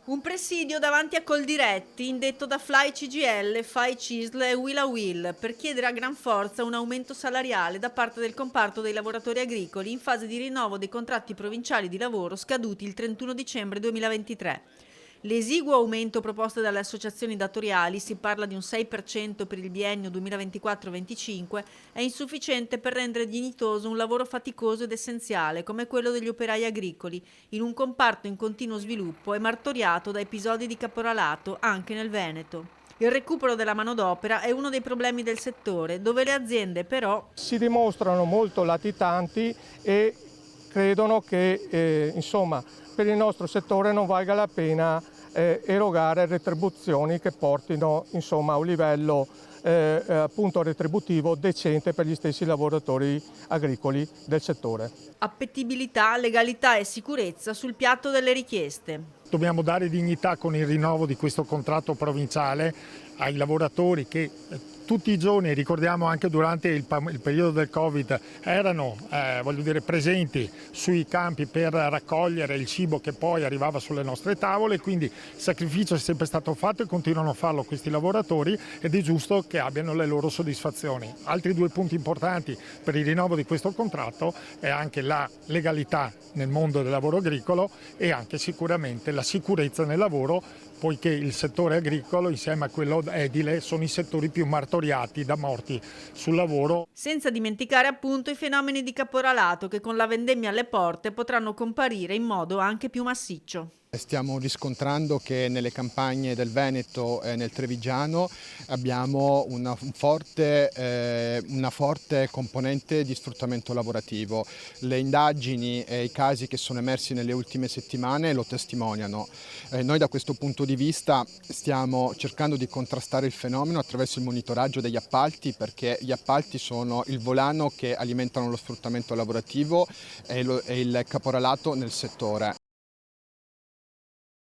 Un presidio davanti a Coldiretti, indetto da Fly CGL, Fai Cisl e Will a Will, per chiedere a gran forza un aumento salariale da parte del comparto dei lavoratori agricoli in fase di rinnovo dei contratti provinciali di lavoro scaduti il 31 dicembre 2023. L'esiguo aumento proposto dalle associazioni datoriali, si parla di un 6% per il biennio 2024-25, è insufficiente per rendere dignitoso un lavoro faticoso ed essenziale come quello degli operai agricoli, in un comparto in continuo sviluppo e martoriato da episodi di caporalato anche nel Veneto. Il recupero della manodopera è uno dei problemi del settore, dove le aziende però si dimostrano molto latitanti e credono che per il nostro settore non valga la pena erogare retribuzioni che portino a un livello appunto retributivo decente per gli stessi lavoratori agricoli del settore. appetibilità, legalità e sicurezza sul piatto delle richieste. Dobbiamo dare dignità con il rinnovo di questo contratto provinciale ai lavoratori che tutti i giorni, ricordiamo anche durante il periodo del Covid, erano presenti sui campi per raccogliere il cibo che poi arrivava sulle nostre tavole, quindi il sacrificio è sempre stato fatto e continuano a farlo questi lavoratori ed è giusto che abbiano le loro soddisfazioni. Altri due punti importanti per il rinnovo di questo contratto è anche la legalità nel mondo del lavoro agricolo e anche sicuramente la sicurezza nel lavoro, poiché il settore agricolo insieme a quello edile sono i settori più martoriati da morti sul lavoro. Senza dimenticare appunto i fenomeni di caporalato che con la vendemmia alle porte potranno comparire in modo anche più massiccio. Stiamo riscontrando che nelle campagne del Veneto e nel Trevigiano abbiamo una forte componente di sfruttamento lavorativo. Le indagini e i casi che sono emersi nelle ultime settimane lo testimoniano. Noi da questo punto di vista stiamo cercando di contrastare il fenomeno attraverso il monitoraggio degli appalti, perché gli appalti sono il volano che alimentano lo sfruttamento lavorativo e il caporalato nel settore.